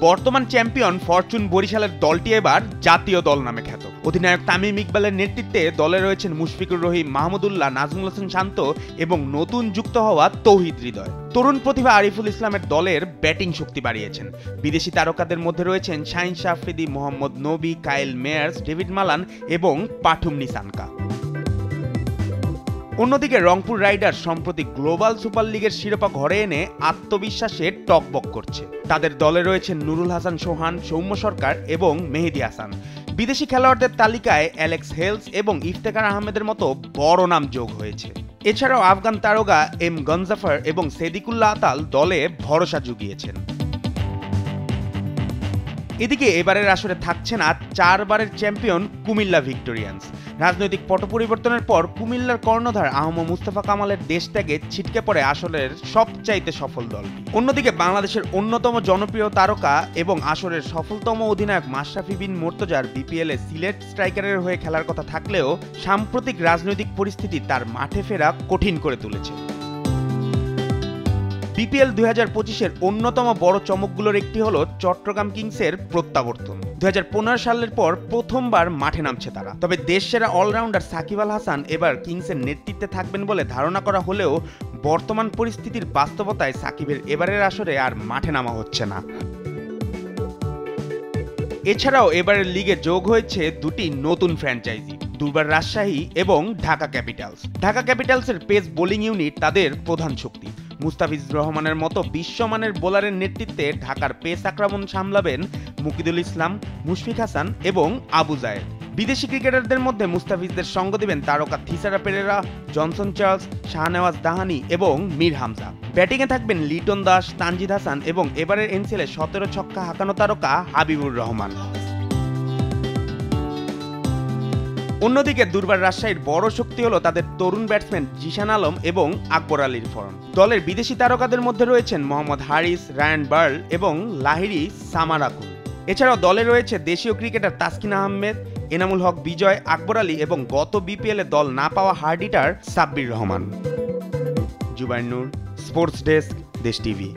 বর্তমান champion Fortune বরিশালের দলটি এবার জাতীয় দল নামে খ্যাত। অধিনায়ক তামিম ইকবালের নেতৃত্বে দলে রয়েছেন মুশফিকুর রহিম, মাহমুদুল্লাহ, নাজমুল হাসান শান্ত এবং নতুন যুক্ত হওয়া তৌহিদ হৃদয়। তরুণ প্রতিভা আরিফুল ইসলামের দলের ব্যাটিং শক্তি বাড়িয়েছেন। বিদেশি তারকাদের মধ্যে রয়েছেন শাহিন শাহ আফ্রিদি, মোহাম্মদ নবী, কাইল মেয়ার্স, ডেভিড মালান এবং পাঠুম নিসানকা। অন্যদিকে রংপুর রাইডার্স সম্প্রতি গ্লোবাল সুপার লিগের শিরোপা ঘরে এনে আত্মবিশ্বাসে টকবক করছে। তাদের দলে রয়েছেন নুরুল হাসান সোহান, সৌম্য সরকার এবং মেহেদী হাসান। বিদেশি খেলোয়াড়দের তালিকায় অ্যালেক্স হেলস এবং ইফতেখার আহমেদের মতো বড় নাম যোগ হয়েছে। এছাড়াও আফগান তারকা এম গনজাফার এবং সেদিকুল্লাহ আতাল দলে ভরসা জুগিয়েছেন। এদিকে এবারের আসরে থাকছে না 4 বারের চ্যাম্পিয়ন কুমিল্লা ভিক্টোরিয়ান্স। রাজনৈতিক পট পরিবর্তনের পর কুমিল্লার কর্ণধার আহম মুস্তাফা কামালের দেশ ত্যাগে ছিটকে পড়ে আসরের সবচাইতে সফল দল। অন্যদিকে বাংলাদেশের অন্যতম জনপ্রিয় তারকা এবং আসরের সফলতম অধিনায়ক মাশরাফি বিন মুর্তজার বিপিএল এ সিলেট স্ট্রাইকারের হয়ে খেলার কথা থাকলেও সাম্প্রতিক রাজনৈতিক পরিস্থিতি তার মাঠে ফেরা কঠিন করে তুলেছে। বিপিএল 2025-এর অন্যতম বড় চমকগুলোর একটি হলো চট্টগ্রাম কিংসের প্রত্যাবর্তন। 2015 সালের পর প্রথমবার মাঠে নামছে তারা। তবে দেশসেরা অলরাউন্ডার সাকিব আল হাসান এবার কিংসের নেতৃত্বে থাকবেন বলে ধারণা করা হলেও বর্তমান পরিস্থিতির বাস্তবতায় সাকিবের এবারের আসরে আর মাঠে নামা হচ্ছে না। এছাড়াও এবারের লিগে যোগ হয়েছে দুটি নতুন ফ্র্যাঞ্চাইজি, দুর্বার রাজশাহী এবং ঢাকা ক্যাপিটালস। ঢাকা ক্যাপিটালসের পেস বোলিং ইউনিট তাদের প্রধান শক্তি। মুস্তাফিজুর রহমানের মতো বিশ্বমানের বোলারের নেতৃত্বে ঢাকার পেস আক্রমণ সামলাবেন মুকিদুল ইসলাম, মুশফিক হাসান এবং আবু জায়েদ। বিদেশি ক্রিকেটারদের মধ্যে মুস্তাফিজদের সঙ্গ দিবেন তারকা থিসারা পেরেরা, জনসন চার্লস, শাহনেওয়াজ দাহানি এবং মীর হামজা। ব্যাটিংয়ে থাকবেন লিটন দাস, তানজিদ হাসান এবং এবারের এনসিএলে 17 ছক্কা হাঁকানো তারকা হাবিবুর রহমান। অন্যদিকে দুর্বার রাজশাহীর বড় শক্তি হলো তাদের তরুণ ব্যাটসম্যান জিশান আলম এবং আকবর আলীর ফর্ম। দলের বিদেশি তারকাদের মধ্যে রয়েছেন মোহাম্মদ হারিস, রায়ান বার্ল এবং লাহিরি সামারাকুল। এছাড়াও দলে রয়েছে দেশীয় ক্রিকেটার তাসকিন আহমেদ, এনামুল হক বিজয়, আকবর আলী এবং গত বিপিএলে দল না পাওয়া হার্ড হিটার সাব্বির রহমান। জুবাইর নূর, স্পোর্টস ডেস্ক, দেশ টিভি।